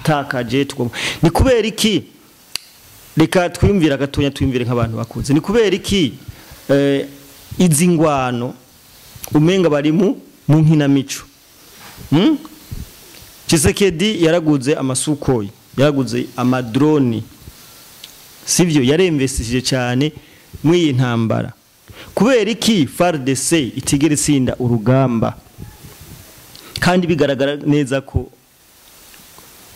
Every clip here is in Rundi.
twatakaje ni kubera iki reka twiyumvira gatonya twiyumvire nk'abantu bakuze ni kubera iki izi ngwano umenga bari mu nkinamico Tshisekedi yaraguze amasukoyi yaraguze amadrone sivyo yaremvestije cyane mwiyi ntambara kubera iki FARDC itigere sinda urugamba kandi bigaragara neza ko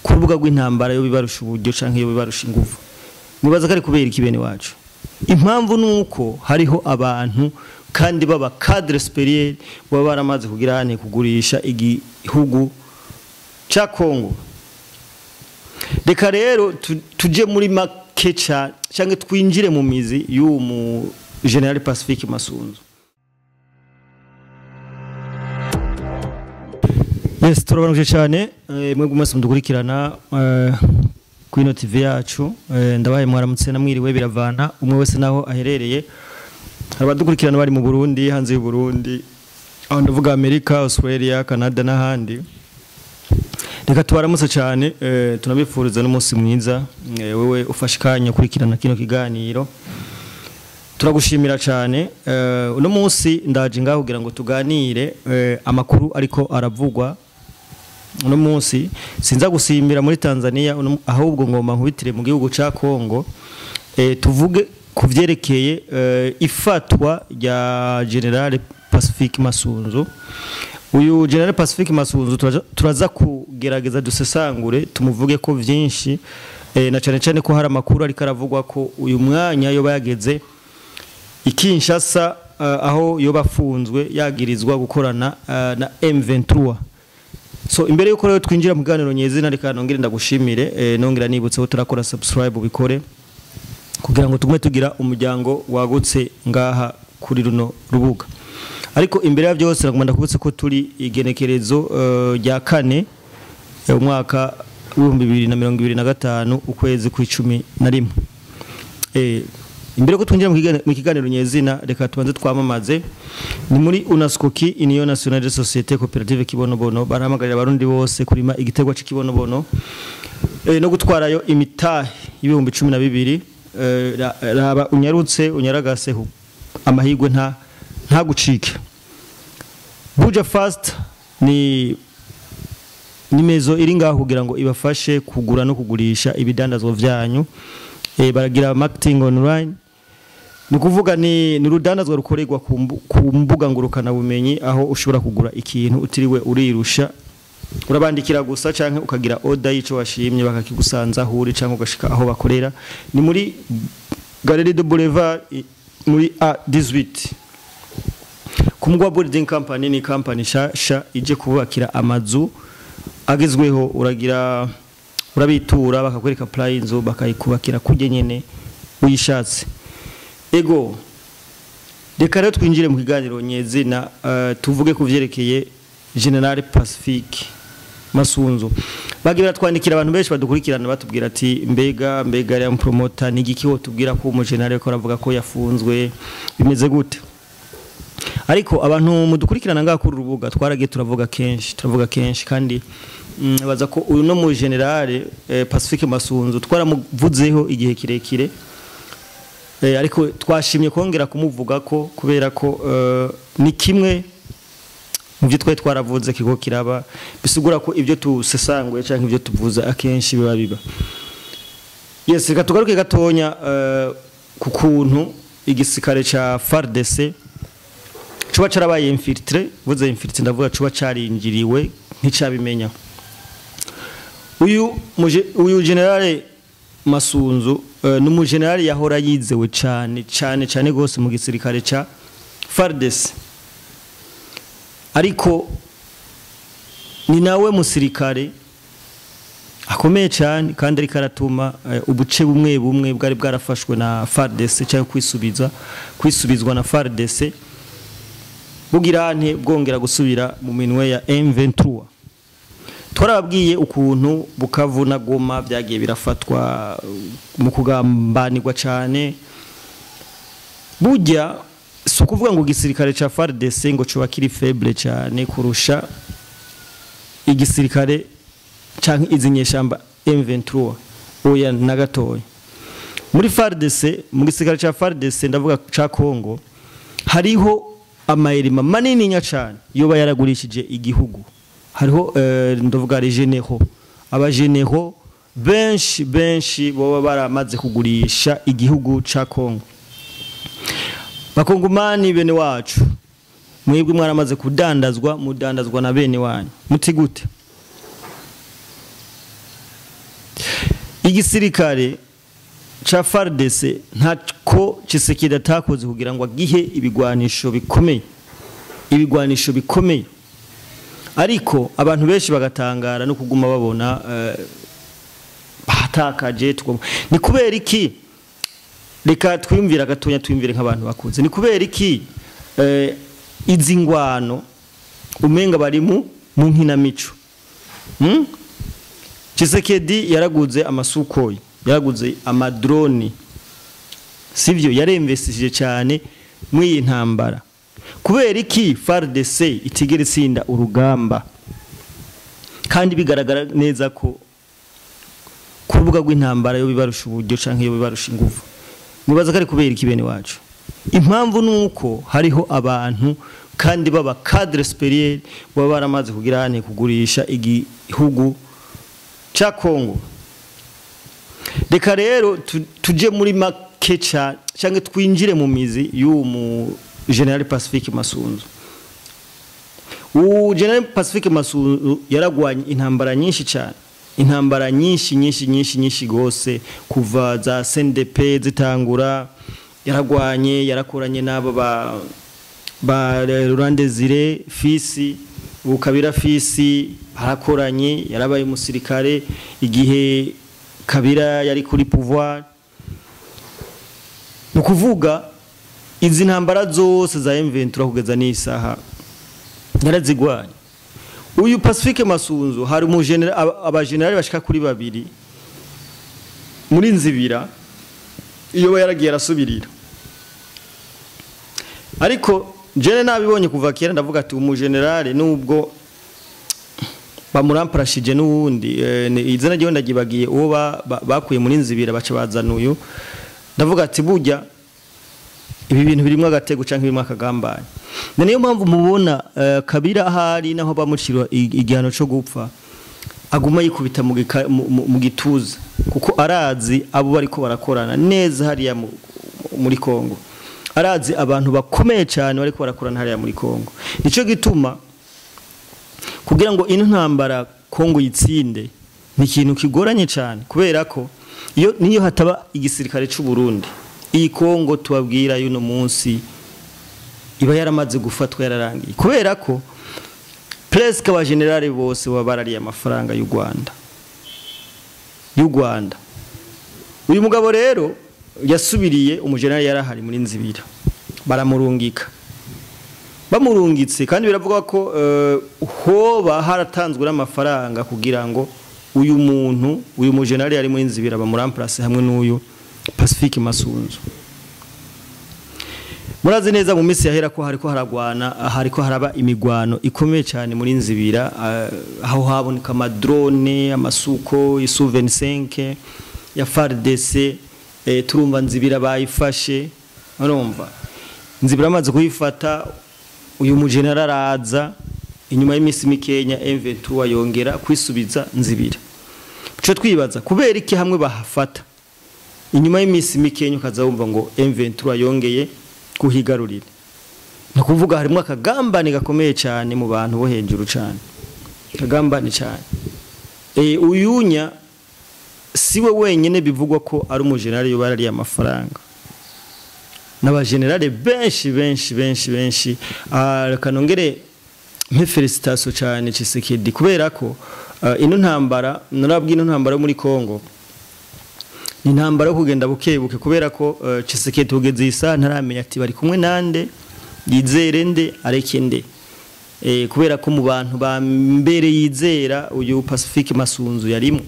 kurubuga rw'intambara yo bibarusha uburyo canke yo bibarusha ingufu mubaza kari kubera iki bene wacu impamvu nuko hariho abantu kandi baba cadre supérieur baba baramaze kugira ane kugurisha igihugu cha Kongo reka rero tuje muri makecha canke twinjire mu mizi y'umu General Pacifique Masunzu. Yes, turabanuje cyane mwe gumase mudukurikirana ku ino TV yacu ndabaye mwaramutse namwiriwe biravana umwe wese naho aherereye abadukurikirana bari mu Burundi hanze y'u Burundi aho ndavuga Amerika, Australia, Canada n'ahandi reka tubaramutse cyane tunabifuriza n'umunsi mwiza wewe ufashe kanya kurikirana kino kiganiro turagushimira cyane uno munsi ndaje ngaho kugira ngo tuganire amakuru ariko aravugwa uno munsi sinza gusimbira muri Tanzania ahubwo ngoma nkubitire mu gihugu ca Kongo tuvuge kuvyerekeye ifatwa rya General Pacifique Masunzu uyu General Pacifique Masunzu turaza kugerageza dusesangure tumuvuge ko vyinshi na cyane cyane ko hari amakuru ariko aravugwa ko uyu mwanya yo bayageze Kinshasa aho yo bafunzwe yagirizwa gukorana na M23 so imbere yuko rero twinjira mu ganiro nyezina reka nongere ndagushimire nongera nibutse ko turakora subscribe ubikore kugira ngo tugume tugira umuryango wagutse ngaha kuri runo rubuga ariko imbere ya byose nagomba kubutse ko turi igenekerezo rya kane umwaka 2025 ukwezi kwa 11 imbere ko twinjira mu kiganiro nyezina reka tubanze twamamaze ni muri UNASCOKI Union Nationale de Société Coopérative Kibonobono barahamagarira abarundi bose kurima igitegwa cy'ikibonobono no gutwarayo imitahe y'ibihumbi 12 raba unyarutse unyaragase amahigwe nta gucike Buja Fast ni mezo iri ngaho kugira ngo ibafashe kugura no kugurisha ibidandazwa vyanyu baragira marketing online nukuvuga ni rudandazwa rukorerwa ku mbuga ngurukana bumenyi aho ushobora kugura ikintu utiriwe urirusha urabandikira gusa canke ukagira order yico washimye bakakigusanza huri canke ugashika aho bakorera ni muri Galerie de Boulevard muri A18 kumugwa building company ni company sha ije kubakira amazu agezweho urabitura bakakwereka plan inzu bakayikubakira kuje nyene uyishatse ego reka rero twinjire mu kiganiro nyezina tuvuge kuvyerekeye General Pacifique Masunzu bagira twandikira abantu benshi badukurikirana batubwira ati mbega ya promoter ni giki ho tubwira ko mu general ko ravuga ko yafunzwe bimeze gute ariko abantu mudukurikirana ngaha kuri rubuga twaragiye turavuga kenshi kandi baza ko uyu no mu General Pacifique Masunzu twaramuvuzeho igihe kirekire ariko twashimye kongera kumuvuga ko kubera ko ni kimwe mu byo twaravuze kiko kiraba bisugura ko ibyo tusesangwe cyangwa ibyo tuvuza akenshi biba yes reka tugaruke gatonya ku kuntu igisikare ca FARDC cuba carabaye infiltré vuze infiltré ndavuga cuba carinjiriwe nticabimenya uyu General Masunzu numu general yahora yizewe cyane gose mu gisirikare ca FARDC ariko ni nawe musirikare akomeye cyane kandi ari karatuma ubuce bumwe bwari bwarafashwe na FARDC cyangwa kwisubizwa na FARDC bugirane bwongera gusubira mu minwe ya M23 twarababwiye ukuntu Bukavu na Goma byagiye birafatwa mu kugambanirwa cyane bujya sukuvuga ngo gisirikare ca FARDC ngo cyo bakiri faible cyane kurusha igisirikare canke izinyeshamba M23 oya na gatoya muri FARDC mu gisirikare ca FARDC ndavuga ca Kongo hariho amayirima manini nya cyane yoba yaragurishije igihugu hariho ndavuga regeneho abageneho benshi boba baramaze kugurisha igihugu ca Kongo bakongomani bene wacu mwebwe mwaramaze mudandazwa na bene wanyu muti gute igisirikare cha FARDC ntako Tshisekedi atakoze kugira ngo agihe ibigwanisho bikomeye ariko abantu benshi bagatangara no kuguma babona batakaje ni kubera iki reka twiyumvira gatonya twiyumvire nk'abantu bakuze ni kubera iki izi ngwano umenga bari mu nkinamico Tshisekedi yaraguze amasukoyi yaraguze amadrone sivyo yaremvesije cyane mwiyi ntambara kubera iki FARDC itigera itsinda urugamba kandi bigaragara neza ko kurubuga rw'intambara yo bibarusha uburyo canke yo bibarusha ingufu mubaza kari kubera iki bene wacu impamvu nuko hariho abantu kandi baba cadre supérieur baba baramaze kugira hane kugurisha igihugu cha Kongo reka rero tuje muri make cyangwa twinjire mu mizi y'umu General Pacifique Masunzu General Pacifique Masunzu yaragwanye intambara nyinshi cyane intambara nyinshi gose kuva za CNDP zitangura yarakoranye nabo ba Laurent Désiré Fisi Kabila Fisi barakoranye yarabaye umusirikare igihe Kabila yari kuri pouvoir nukuvuga izi ntambara zose za M23 kugeza n'isaha yarazigwanye uyu Pacifique Masunzu hari mu abagenerali bashika kuri babiri muri nzibira iyo yaragiye arasubirira ariko jene nabibonye kuva kera ndavuga ati umugenerali nubwo bamuramparashije n'uwundi izina ryo ndagibagiye uwo bakuye muri nzibira baca bazana uyu ndavuga ati burya ibi bintu birimo agatego canke birimo akagambanye niyo mpamvu mubona Kabila ahari naho bamucirwa igihano cyo gupfa aguma yikubita mu gituza kuko arazi abo bariko barakorana neza hariya muri Kongo arazi abantu bakomeye cyane bariko barakorana hariya muri Kongo nico gituma kugira ngo ino ntambara Kongo yitsinde ni ikintu kigoranye cyane kubera ko niyo hataba igisirikare cy'u Burundi iyi Kongo tubabwira yuno munsi iba yaramaze gufatwa yararangiye kubera ko presque aba generale bose babarariye amafaranga y'u Rwanda uyu mugabo rero yasubiriye umugenerali yarahari muri nzibira baramurungika bamurungitse kandi biravuga ko hoba haratanzwe n'amafaranga kugira ngo uyu mugenerali yari muri nzibira bamuramplace hamwe n'uyu Pacifique Masunzu murazi neza mu minsi yahera ko hariko haraba imigwano ikomeye cyane muri nzibira aho haboneka amadrone amasuko isu-25 ya FARDC turumva nzibira bayifashe urumva nzibira amaze kuyifata uyu mugenerali araza inyuma y'imisi mikenya M23 yongera kwisubiza nzibira cyo twibaza kubera iki hamwe bahafata inyuma y'imisi mikenya ukazawumva ngo M23 yongeye kuhigarurira nakuvuga harimo akagambane gakomeye cyane mu bantu bo hejuru cyane kagambane cyane uyunya siwe wenyene bivugwa ko ari umugenerali yo barariye amafaranga n'abagenerali benshi kanongere mpe felicitation cyane Tshisekedi kubera ko ino ntambara narabwino ntambara muri Kongo ni ntambara yo kugenda bukebuke kubera ko Tshisekedi ugeze isa ntaramenya ati bari kumwe nande yizere nde areke nde kubera ko mu bantu ba mbere yizera uyu Pacifique Masunzu yarimo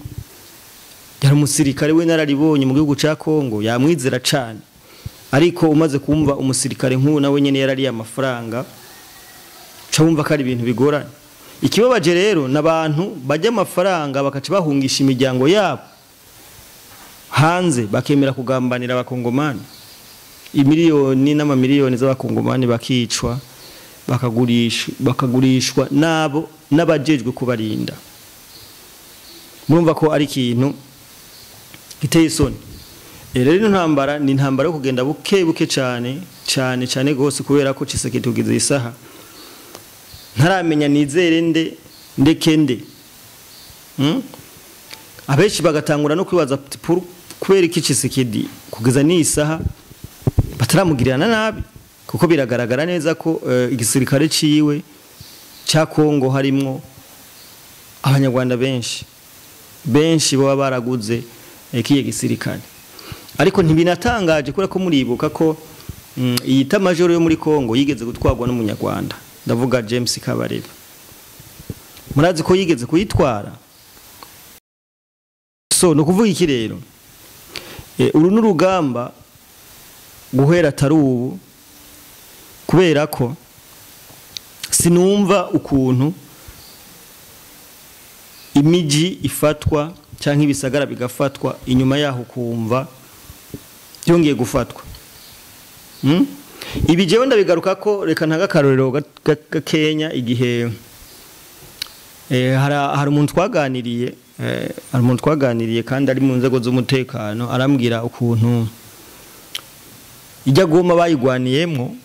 yari umusirikare we nararibonye mu gihugu ca Kongo yamwizera cyane ariko umaze kumva umusirikare nk'uwo nawe nyene yarariye amafaranga cyo wumva ko ari ibintu bigoranye ikibabaje rero nabantu bajya amafaranga bakaca bahungisha imiryango yabo hanze bakemera kugambanira abakongomani imiliyoni n'amamiliyoni z'abakongomani bakicwa bakagurishwa nabo n'abajejwe kubarinda murumva ko ari ikintu giteye isoni rero ino ntambara ni intambara yo kugenda buke cyane gose kubera ko Tshisekedi tugize isaha ntaramenya nizere ndekende abenshi bagatangura no kwibaza kubera iki Tshisekedi kugeza ni isaha bataramugirana nabi kuko biragaragara neza ko igisirikare ciwe ca Kongo harimwo abanyarwanda benshi baba baraguze kiye gisirikare ariko ntibinatangaje kubera ko muribuka ko iyi tamajoro yo muri Kongo yigeze gutwarwa n'umunyarwanda ndavuga James Kabarebe murazi ko yigeze kuyitwara so no kuvuga iki rero uru n'urugamba guhera tarubu kubera ko sinumva ukuntu imiji ifatwa canke ibisagara bigafatwa inyuma yaho kumva byongeye gufatwa ibi jewe ndabigaruka ko reka ntaga karorero Kenya igihe hari umuntu twaganiriye kandi ari mu nzego z'umutekano arambwira ukuntu ijya Goma bayigwaniyemo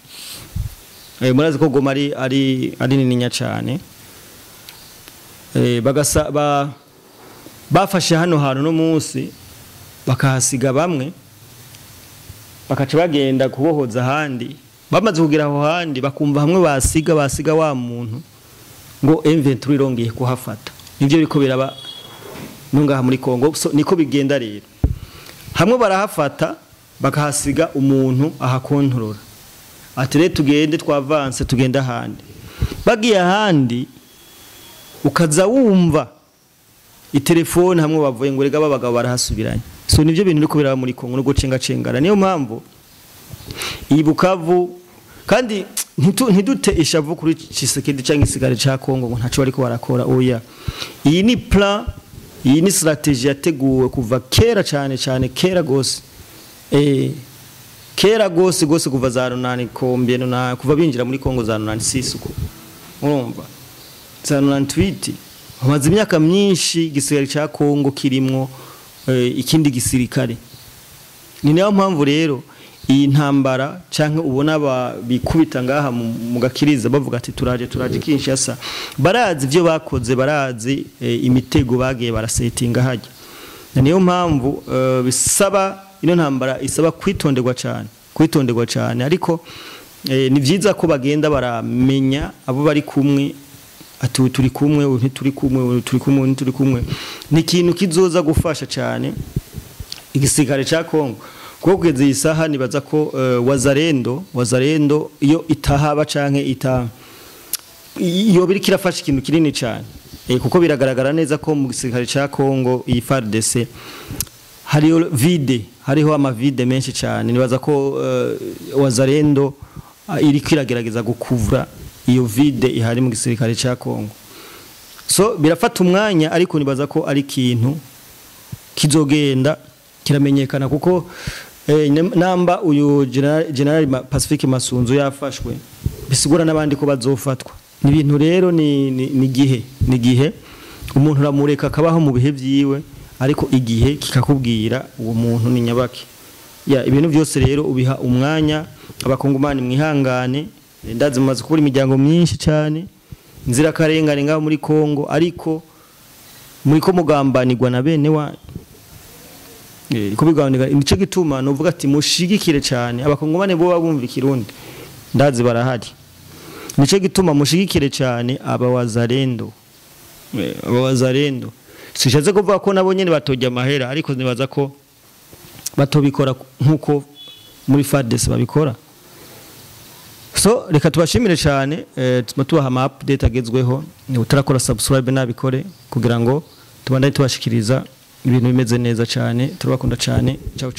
murazi ko Goma ari nininya cyane bafashe hano hantu no munsi bakahasiga bamwe bakaca bagenda kubohoza handi bamaze kugira aho handi bakumva hamwe basiga wa muntu ngo inventory irongeye kuhafata nivyo biko biraba nungaha muri Kongo so niko bigenda rero hamwe barahafata bakahasiga umuntu ahakontorora atere tugende twavanse tugenda handi bagiye handi ukaza wumva itelefone hamwe bavuye ngo rega babagabo barahasubiranye so nivyo bintu biko biraba muri Kongo no gucengacengana niyo mpamvu iyi Bukavu kandi ntidute ishavu kuri Tshisekedi cyangwa isigare ca Kongo ngo ntaco bariko barakora oya iyi ni plan iyi ni strategy yateguwe kuva kera cyane kera gose kera gose kuva za runani kombye na kuva binjira muri Kongo za runani 6 uko urumva za runani 28 amaze imyaka myinshi igisirikare ca Kongo kirimwo ikindi gisirikare ni nayo mpamvu rero iyi ntambara canke ubona bikubita ngaha mu gakiriza bavuga ati turaje Kinshasa barazi ivyo bakoze barazi imitego bagiye barasetinga hajya niyo mpamvu bisaba ino ntambara isaba kwitonderwa cyane ariko ni vyiza ko bagenda baramenya abo bari kumwe ati turi kumwe ni ikintu kizoza gufasha cyane igisirikare ca Kongo kuko kugeza iyi saha nibaza ko wazarendo iyo itahaba canke iyo biri kirafasha ikintu kinini cyane kuko biragaragara neza ko mu gisirikare ca Kongo iyi FARDC hariho amavide menshi cyane nibaza ko wazarendo iri kwiragerageza gukuvura iyo vide ihari mu gisirikare ca Kongo so birafata umwanya ariko nibaza ko ari ikintu kizogenda kiramenyekana kuko namba uyu General Pacifique Masunzu yafashwe bisigura nabandi ko bazofatwa ni ibintu rero ni gihe umuntu ramureka akabaho mu bihe vyiwe ariko igihe kikakubwira uwo muntu ni nyabaki ibintu byose rero ubiha umwanya abakongomani mwihangane ndazi mumaze kubura imiryango myinshi cyane inzira karengane ngaho muri Kongo ariko muri ko mugambanirwa na bene wa ko biganira imice gituma novuga ati mushigikire cyane abakongomane bo babumva ikirundi ndazi barahari imice gituma mushigikire cyane abawazarendo sishaze kuvuga ko nabo nyene batojya amahera ariko nibaza ko batobikora nkuko muri FARDC babikora so reka tubashimire cyane tubaha ama update agezweho utarakora subscribe nabikore kugira ngo tubandanye tubashikiriza ibintu bimeze neza cyane turabakunda cyane ciao